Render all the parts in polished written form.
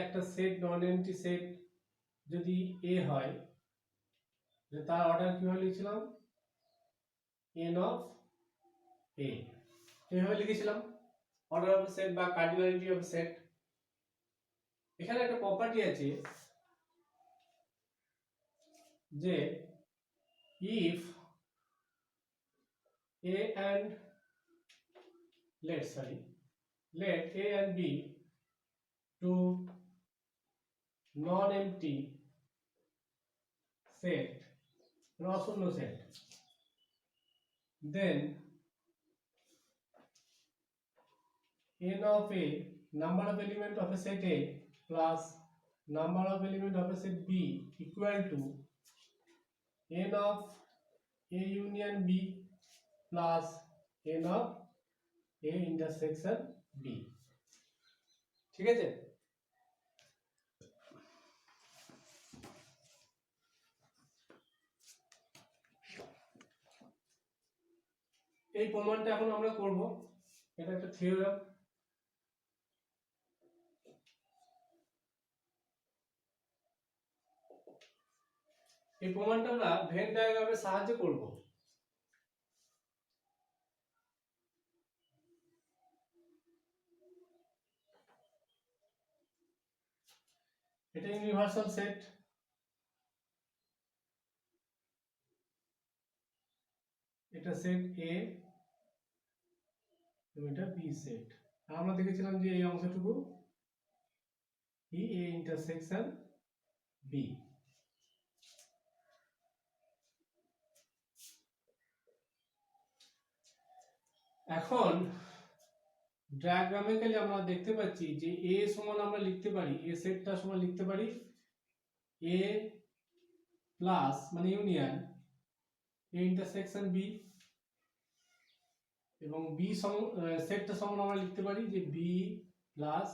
একটা সেট নন empty set যদি এ হয় যে তার অর্ডার কিভাবে লিখছিলাম n অফ এ এইভাবে লিখেছিলাম অর্ডার অফ সেট বা কার্ডিনালিটি অফ সেট। এখানে একটা প্রপার্টি আছে যে if a and let a and b two non-empty set অশূন্য set, then n of a number of element of a set A plus number of element of a set B equal to n of A union B plus n of A intersection B। ঠিক আছে? এই প্রমাণটা এখন আমরা করব। এটা একটা theorem. এই প্রমাণটা আমরা ভেন ডায়াগ্রামের সাহায্যে করব। এটা ইউনিভার্সাল সেট, এটা সেট এ এবং এটা বি সেট। আমরা দেখেছিলাম যে এই অংশটুকু ই এ ইন্টারসেকশন বি। এখন ডায়াগ্রামিক্যালি আমরা দেখতে পাচ্ছি যে এ সমান আমরা লিখতে পারি, এ সেটটা সমান লিখতে পারি এ প্লাস মানে ইউনিয়ন এ ইন্টারসেকশন বি, এবং বি সেটটা সমান আমরা লিখতে পারি যে B plus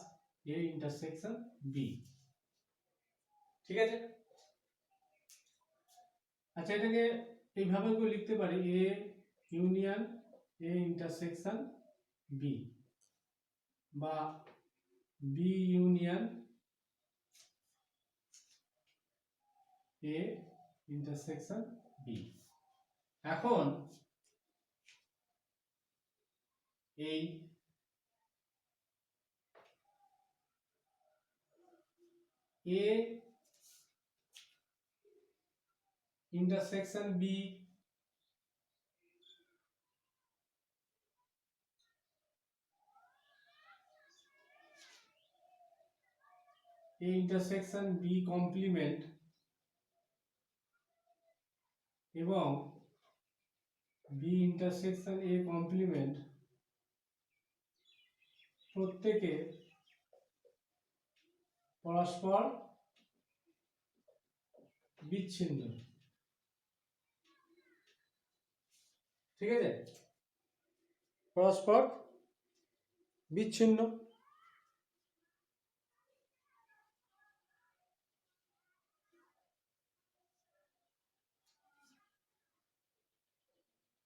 A intersection B. ঠিক আছে? আচ্ছা, এটাকে এইভাবে করে লিখতে পারি A union A intersection B বা B union A intersection B. এখন এই A intersection B A intersection B complement এবং বি ইন্টারসেকশন এ কমপ্লিমেন্ট প্রত্যেকে পরস্পর বিচ্ছিন্ন। ঠিক আছে? পরস্পর বিচ্ছিন্ন।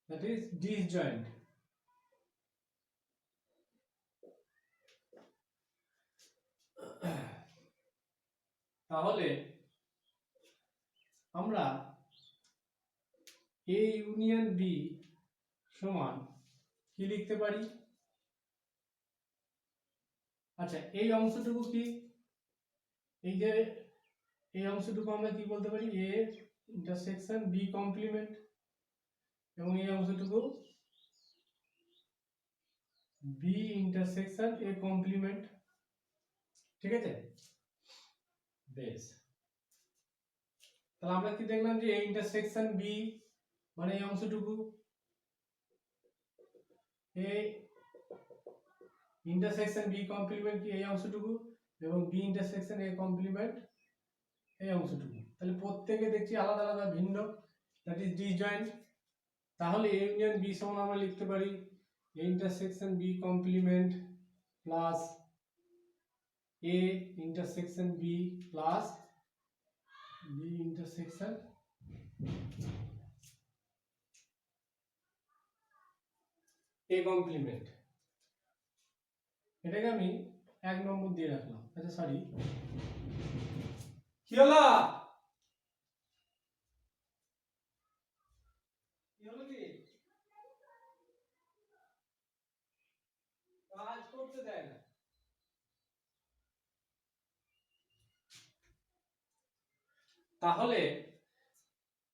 that is disjoint। তাহলে আমরা এ ইউনিয়ন বি সমান কি লিখতে পারি? আচ্ছা, এই অংশটুকু কি, এই যে এই অংশটুকু আমরা কি বলতে পারি এ ইন্টারসেকশন বি কমপ্লিমেন্ট, এবং এই অংশটুকু বি ইন্টারসেকশন এ কমপ্লিমেন্ট। ঠিক আছে? বেশ, তাহলে আমরা কি দেখলাম যে এ ইন্টারসেকশন বি মানে এই অংশটুকু, এ ইন্টারসেকশন বি কমপ্লিমেন্ট কি এই অংশটুকু, এবং বি ইন্টারসেকশন এ কমপ্লিমেন্ট এই অংশটুকু। তাহলে প্রত্যেকে দেখছি আলাদা আলাদা ভিন্ন, দ্যাট ইজ ডিসজয়েন্ট। তাহলে এ ইউনিয়ন বি সমান আমরা লিখতে পারি A intersection B complement plus A intersection B plus B intersection A complement. এটাকে আমি 1 নম্বর দিয়ে রাখলাম। আচ্ছা সরি, কি হলো কি কাজ করতে দেয় না। তাহলে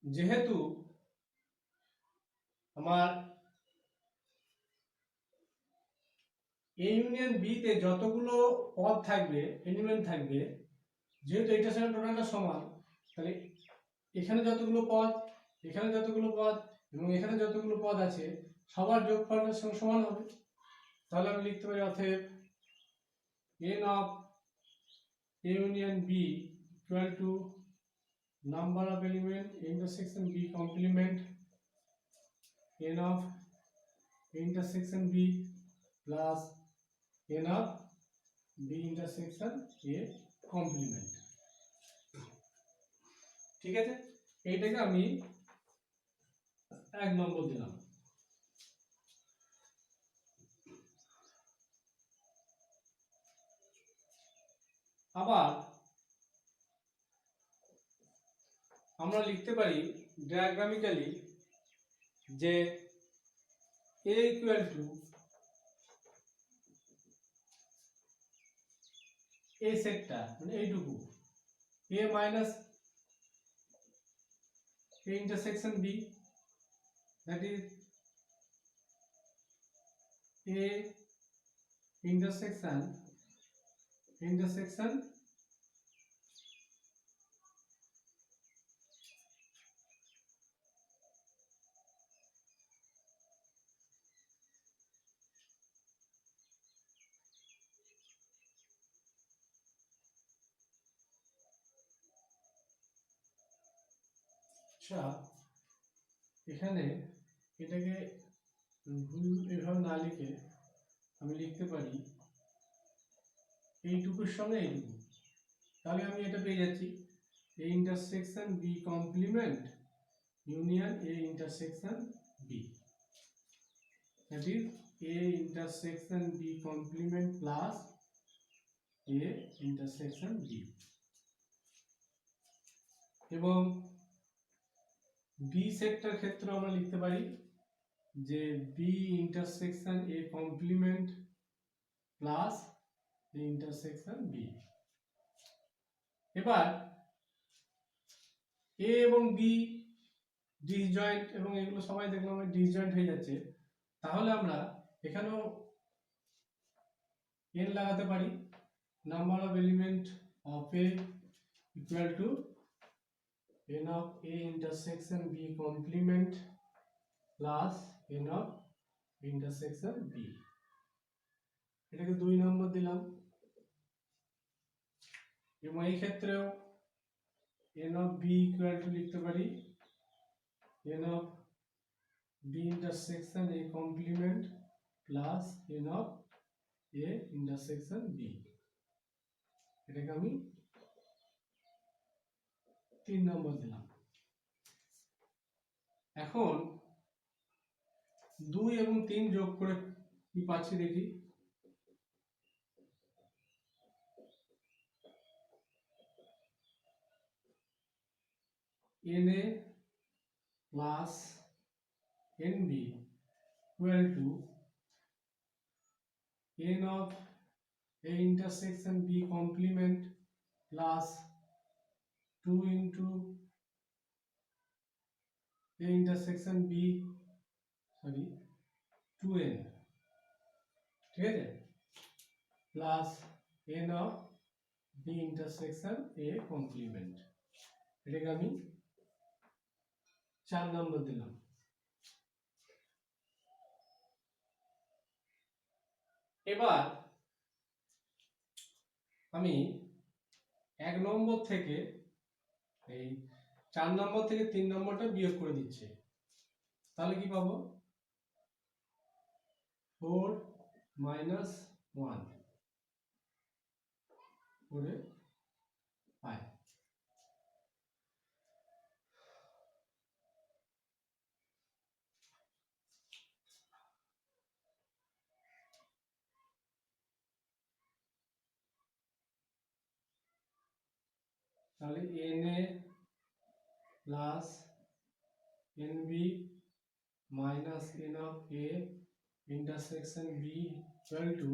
যেহেতু আমার এ ইউনিয়ন বি তে যতগুলো পদ থাকবে, এলিমেন্ট থাকবে, যেহেতু এটার সাথে টোটালটা সমান, তাহলে এখানে যতগুলো পদ, এখানে যতগুলো পদ এবং এখানে যতগুলো পদ আছে সবার যোগফলের সঙ্গে সমান হবে। তাহলে আমি লিখতে পারি অতএব n of A union B equal to number of element intersection B complement n of intersection B plus n of B intersection A complement। ঠিক আছে, এইটাকে আমি 1 নম্বর দিলাম। আবার আমরা লিখতে পারি ডায়াগ্রামিক্যালি যে A equal to A sector, মানে এইটুকু A minus A intersection B, that is A intersection আচ্ছা এখানে এটাকে ভুল এভাবে না লিখে আমি লিখতে পারি এইটুকুর সঙ্গে এইটুকু, তাহলে আমি এটা পেয়ে যাচ্ছি A intersection B complement union A intersection B, that is A intersection B complement plus A intersection B। এবং বি সেক্টর ক্ষেত্রে আমরা লিখতে পারি যে B intersection A complement plus A intersection B. এবার এ এবং বি ডিসজয়েন্ট এবং এগুলো সবাই দেখলাম ডিসজয়েন্ট হয়ে যাচ্ছে, তাহলে আমরা এখানেও এন লাগাতে পারি, number of element of A equal two n of A intersection B complement plus n of intersection B। এটাকে 2 নম্বর দিলাম। এবং এই ক্ষেত্রেও n of B equal to লিখতে পারি n of B intersection A complement plus n of A intersection B। এটাকে আমি 3 নম্বর দিলাম। এখন 2 এবং 3 যোগ করে কি পাচ্ছি দেখি। NA plus NB equal to n of A intersection B complement plus 2 into A intersection B, sorry 2n, ঠিক আছে, plus n of B intersection A complement। এটাকে আমি 4 নম্বর দিলাম। এবার আমি 1 নম্বর থেকে এই 4 নম্বর থেকে 3 নম্বরটা বিয়োগ করে দিচ্ছি, তাহলে কি পাবো 4 minus 1 করে পাই। তাহলে NA plus NB minus N of A intersection B equal to,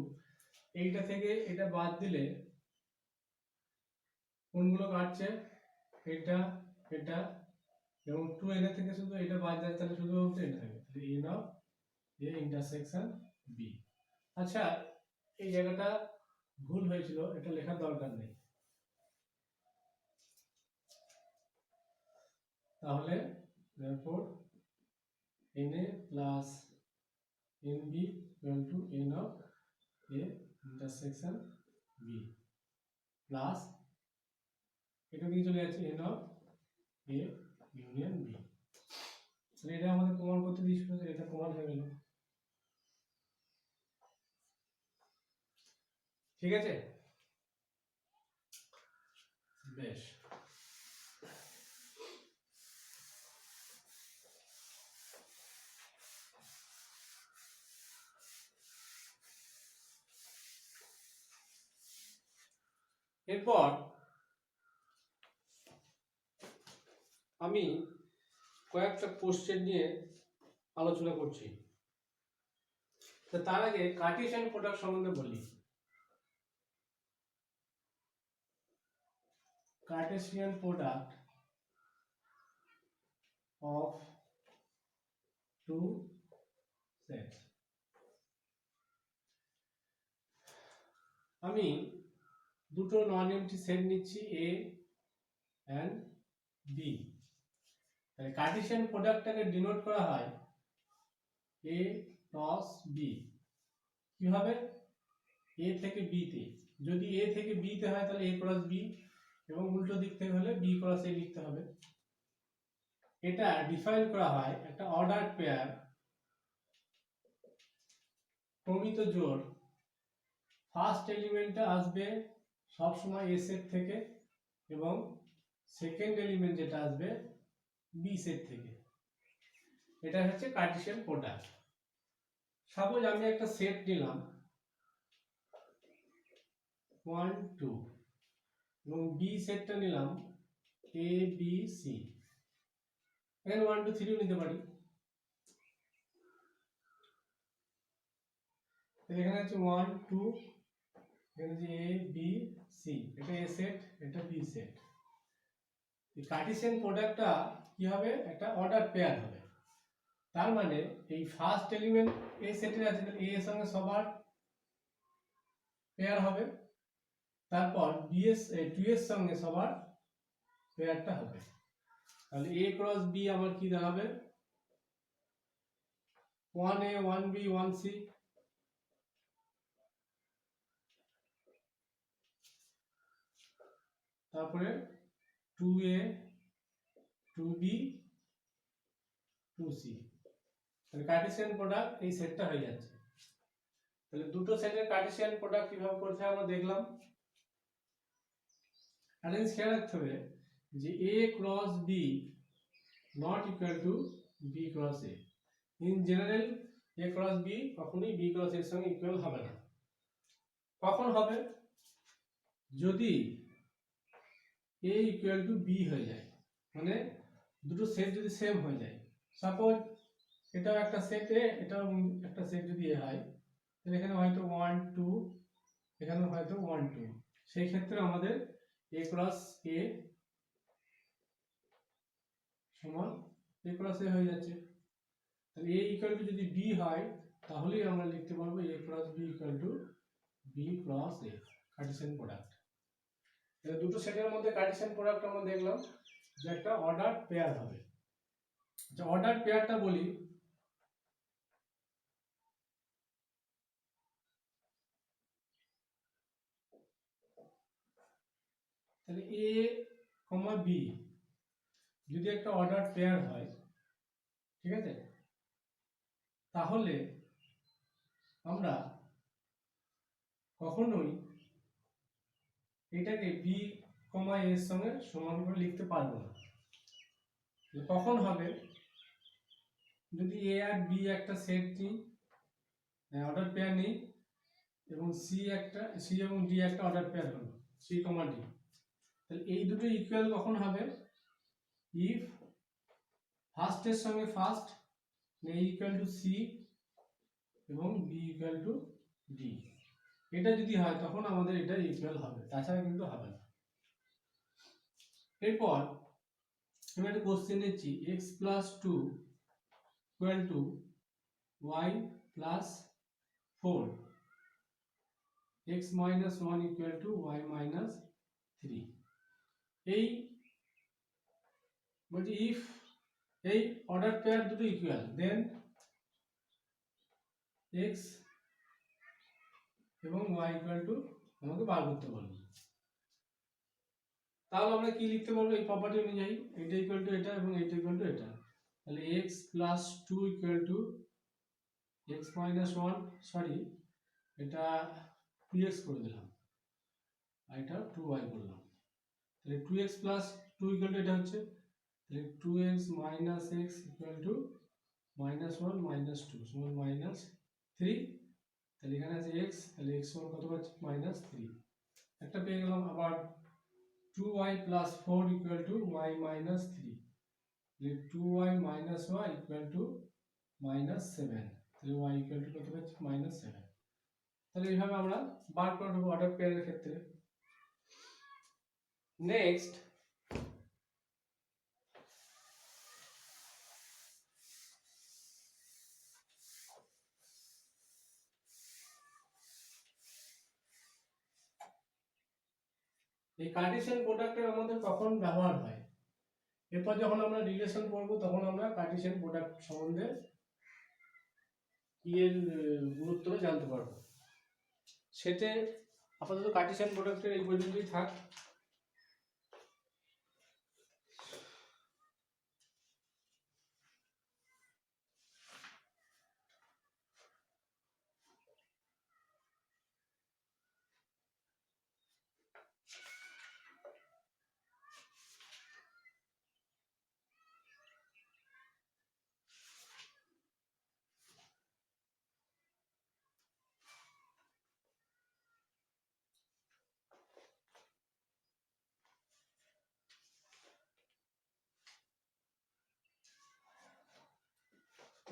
এইটা থেকে এটা বাদ দিলে কোনগুলো কাটছে, এটা এটা এবং 2N থেকে শুধু এটা বাদ যায়, তাহলে শুধু হচ্ছে এটা থাকবে, তাহলে N of A intersection B। আচ্ছা, এই জায়গাটা ভুল হয়েছিল, এটা লেখার দরকার নেই। তাহলে therefore NA plus NB equal to N of A intersection B plus এটা দিয়ে চলে যাচ্ছে N of A union B। তাহলে এটা আমাদের প্রমাণ করতে দিয়েছিল, এটা প্রমাণ হয়ে গেল। ঠিক আছে, বেশ। এরপর আমি কয়েকটা কোশ্চেন নিয়ে আলোচনা করছি। তার আগে কার্টেসিয়ান প্রোডাক্ট সম্বন্ধে বলি। Cartesian product of two sets. আমি দুটো নন এমটি সেট নিচ্ছি A and B। তাহলে কার্টেসিয়ান প্রোডাক্টটাকে ডিনোট করা হয় A ক্রস B। কিভাবে? A থেকে B তে। যদি A থেকে B তে হয় তাহলে A ক্রস B, এবং উল্টো দিক থেকে হলে B ক্রস A লিখতে হবে। এটা ডিফাইন করা হয় একটা অর্ডার পেয়ার ক্রমিত জোড়, ফার্স্ট এলিমেন্টটা আসবে সব সময় A সেট থেকে এবং সেকেন্ড এলিমেন্ট যেটা আসবে B সেট থেকে। এটা হচ্ছে কার্টেসিয়ান প্রোডাক্ট। সাপোজ আমি একটা সেট নিলাম 1 2 এবং B সেটটা নিলাম A B C, এখানে 1 2 3 নিতে পারি। এখানে আছে 1 2, এখানে আছে A B C, এটা A সেট, এটা B সেট। এই কার্টেসিয়ান প্রোডাক্টটা কি হবে? একটা অর্ডার পেয়ার হবে। তার মানে এই ফার্স্ট এলিমেন্ট A সেটের আছে, তাহলে A এর সঙ্গে সবার পেয়ার হবে, তারপর B এর 2 এর সঙ্গে সবার পেয়ারটা হবে। তাহলে A ক্রস B আমার কি দাঁড়াবে? 1A 1B 1C। তারপরে 2A 2B 2C। তাহলে কার্টেসিয়ান প্রোডাক্ট এই সেটটা হয়ে যাচ্ছে। তাহলে দুটো সেটের কার্টেসিয়ান প্রোডাক্ট কিভাবে করতে হয় আমরা দেখলাম। আর এই খেয়াল রাখতে হবে যে A cross B not equal to B cross A। In general A cross B কখনোই B ক্রস এর সঙ্গে ইকুয়াল হবে না। কখন হবে? যদি A ইকুয়াল টু B হয়ে যায়, মানে দুটো সেট যদি সেম হয়ে যায়। সাপোজ এটাও একটা সেট A, এটাও একটা সেট যদি A হয়, তাহলে এখানে হয়তো 1 2, এখানে হয়তো 1 2, সেই ক্ষেত্রে আমাদের A ক্রস A সমান A ক্রস A হয়ে যাচ্ছে। তাহলে A ইকুয়াল টু যদি B হয়, তাহলেই আমরা লিখতে পারবো A cross B equal to B cross A, Cartesian product. তাহলে দুটো সেটের মধ্যে কার্টেসিয়ান প্রোডাক্ট আমরা দেখলাম যে একটা অর্ডার পেয়ার হবে। যে অর্ডার পেয়ারটা বলি, তাহলে A, B যদি একটা অর্ডার পেয়ার হয়, ঠিক আছে, তাহলে আমরা কখনোই এটাকে B, A এর সঙ্গে সমান করে লিখতে পারবো না। কখন হবে? যদি A আর B একটা সেট নিই, অর্ডার পেয়ার নিই, এবং C এবং D একটা অর্ডার পেয়ার হলো, C, D, তাহলে এই দুটো ইকুয়াল কখন হবে, ইফ ফার্স্টের সঙ্গে first A equal to C এবং বি ইকুয়াল টু ডি, এটা যদি হয় তখন আমাদের এটা ইকুয়াল হবে, তাছাড়া কিন্তু হবে না। এরপর আমি একটা কোশ্চেন নিচ্ছি, x plus 2 equal to y plus 4, x minus 1 equal to y minus 3। এই বলছি ইফ এই অর্ডার পেয়ার দুটো ইকুয়াল, দেন x এবং y ইকুয়াল টু আমাকে বার করতে বলবে। তাহলে আমরা কি লিখতে পারবো এই প্রপার্টি অনুযায়ী, এটা ইকুয়াল টু এটা এবং এটা ইকুয়াল টু এটা, তাহলে x plus 2 equal to x minus 1, sorry এটা 2x করে দিলাম আর এটা 2y করলাম, তাহলে 2x প্লাস 2 ইকুয়াল টু এটা হচ্ছে, তাহলে 2x minus x equal to minus 1 minus 2 সমান মাইনাস 3, তাহলে এখানে আছে x, তাহলে x সমান কত পাচ্ছি মাইনাস 3, একটা পেয়ে গেলাম। আবার 2y plus 4 equal to y minus 3, তাহলে 2y minus y equal to minus 7, তাহলে y ইকুয়াল টু কত পাচ্ছি মাইনাস 7। তাহলে এইভাবে আমরা বার করে নেব অর্ডার পেয়ারের ক্ষেত্রে। নেক্সট এই কার্টেসিয়ান প্রোডাক্টের আমাদের কখন ব্যবহার হয়, এরপর যখন আমরা রিলেশন পড়ব তখন আমরা কার্টেসিয়ান প্রোডাক্ট সম্বন্ধে এর গুরুত্বটা জানতে পারবো। সেটা আপাতত কার্টেসিয়ান প্রোডাক্টের এই পর্যন্তই থাক।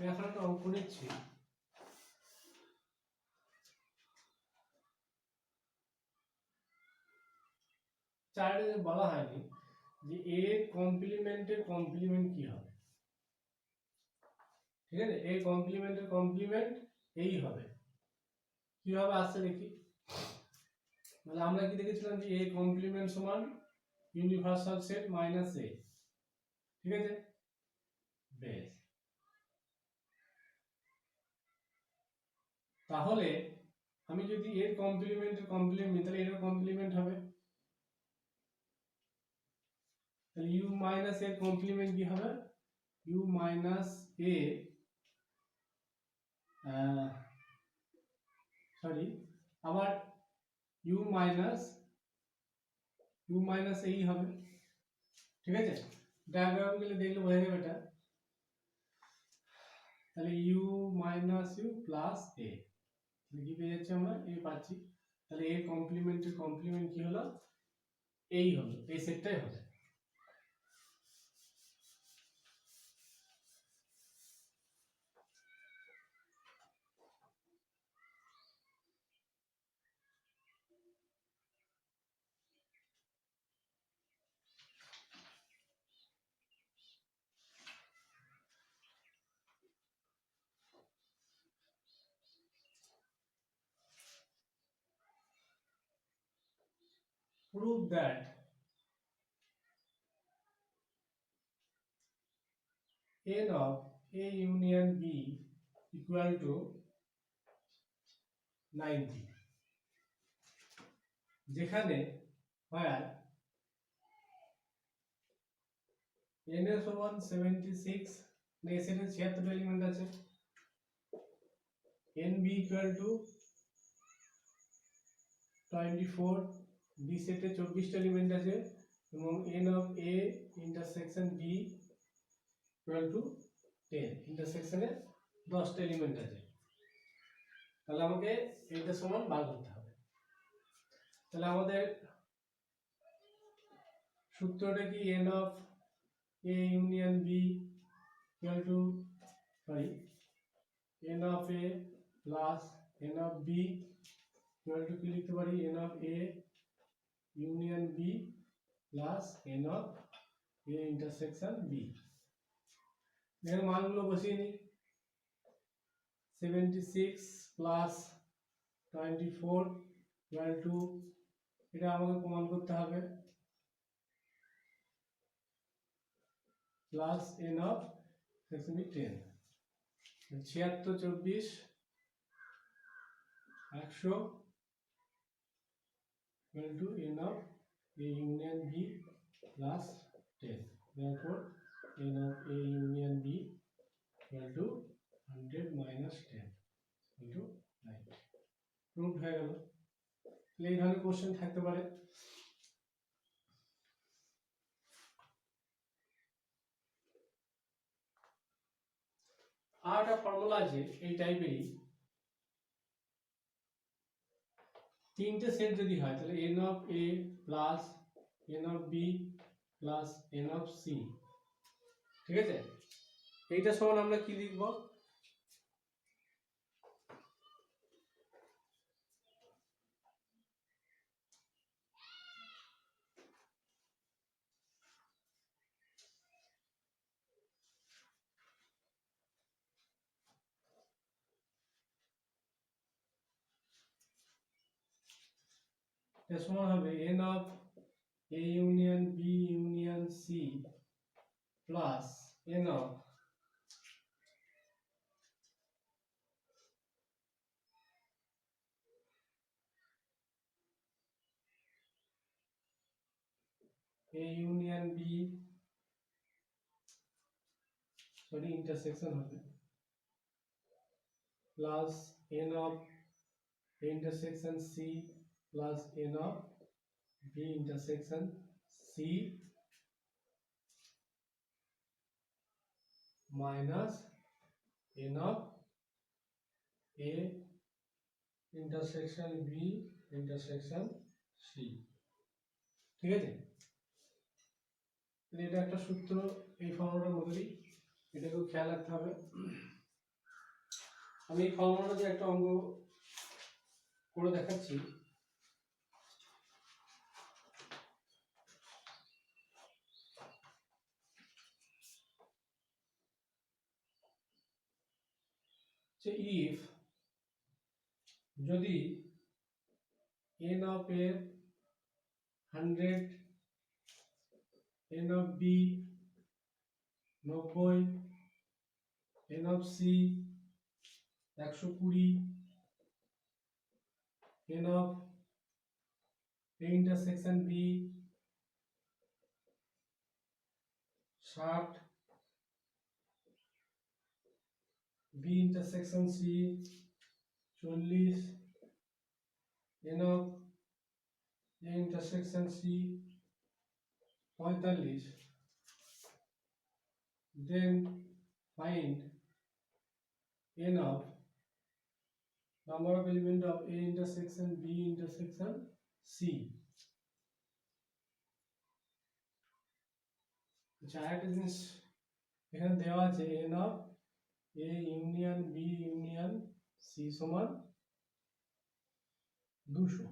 এখন একটা অঙ্ক নিচ্ছি, চার্টে বলা হয়নি যে এর কমপ্লিমেন্টের কমপ্লিমেন্ট কি হবে, ঠিক আছে, এ কমপ্লিমেন্টের কমপ্লিমেন্ট এই হবে, কিভাবে আসছে দেখি। মানে আমরা কি দেখেছিলাম যে এ কমপ্লিমেন্ট সমান ইউনিভার্সাল সেট মাইনাস এ, ঠিক আছে, বেশ। তাহলে আমি যদি এর কমপ্লিমেন্টের কমপ্লিমেন্ট, তাহলে এর কমপ্লিমেন্ট হবে, তাহলে ইউ মাইনাস এর কমপ্লিমেন্ট কি হবে, ইউ মাইনাস এ, সরি আবার ইউ মাইনাস এই হবে, ঠিক আছে, ডায়াগ্রাম গুলো দেখলে বোঝা যাবে এটা। তাহলে ইউ মাইনাস ইউ প্লাস এ, কি পেয়ে যাচ্ছি আমরা, এ পাচ্ছি, তাহলে এর কমপ্লিমেন্টের কমপ্লিমেন্ট কি হলো, এই হলো, এই সেটটাই হবে। Prove that n of A union B equal to 90, যেখানে where n এর সমান 76, মানে এর সাথে 76 এলিমেন্ট আছে, nb equal to 24, b সেটে 24 টা এলিমেন্ট আছে এবং n of A intersection B equal to 10, ইন্টারসেকশনে 10 টা এলিমেন্ট আছে। তাহলে আমাকে এইটা সমান বার করতে হবে। তাহলে আমাদের সূত্রটা কি n of a union b equal to n of a plus n of b equal to কি লিখতে পারি n of a union b plus n of a intersection b। এর মানগুলো বসিয়ে নিই 76 plus 24 equal to এটা আমাকে প্রমাণ করতে হবে plus n of section b 10 76 24 100 equal to n of a union b plus 10, therefore n of a union b equal to 100 minus 10 equal to 90 proof হয়ে গেল। এই ধরনের কোশ্চেন থাকতে পারে। আর একটা ফর্মুলা আছে এই টাইপেরই, তিনটে সেট যদি হয় তাহলে n of a plus n of b plus n of c, ঠিক আছে? এইটা সমান আমরা কি লিখব? এটা সমান হবে n of a union b union c plus n of a union b intersection হবে plus n of a intersection c plus n of b intersection c minus n of a intersection b intersection c, ঠিক আছে? এটা একটা সূত্র এই ফর্মুলার মধ্যেই, এটাকেও খেয়াল রাখতে হবে। আমি এই ফর্মুলাটা দিয়ে একটা অঙ্ক করে দেখাচ্ছি। যে if যদি n of a 100 n of b 90 n of c 120 n of a intersection b 60 b intersection c 40 n of a intersection c 45, then find n of number of element of a intersection b intersection c। আচ্ছা, একটা জিনিস এখানে দেওয়া আছে n of a union b union c সমান 200,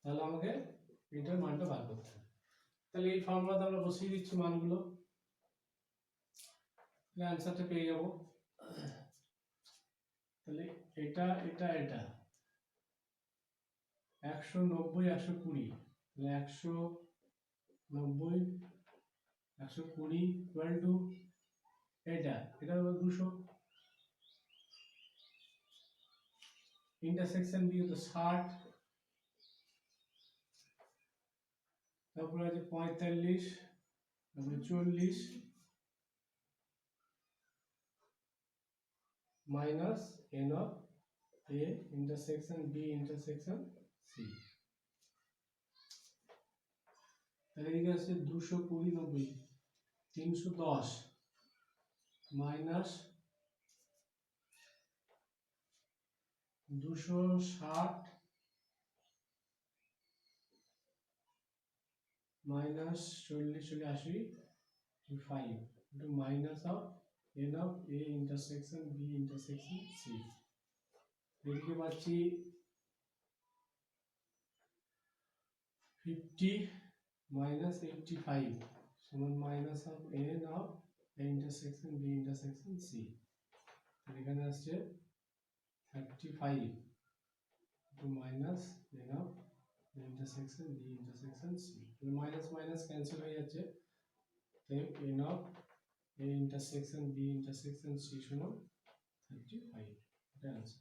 তাহলে আমাকে এটার মানটা বার করতে হবে। তাহলে এই ফর্মুলাতে আমরা বসিয়ে দিচ্ছি মানগুলো, তাহলে অ্যান্সারটা পেয়ে যাব। তাহলে এটা এটা এটা 190 120, তাহলে 190 120 ইকুয়াল টু এটা হলো 200, ইন্টারসেকশন বি হতো 60, তারপরে আছে 45, তারপরে 40 minus n of a intersection b intersection c, তাহলে এদিকে আছে 220 90 310 minus 260 minus 40 80 5 into minus of n of a intersection b intersection c এদিকে পাচ্ছি 50 minus 85 সমান minus of n of a intersection b intersection c এখানে আসছে 35 to minus n of a intersection b intersection c minus minus cancel হয়ে যাচ্ছে তাই n of a intersection b intersection c সমান 35 এটা আছে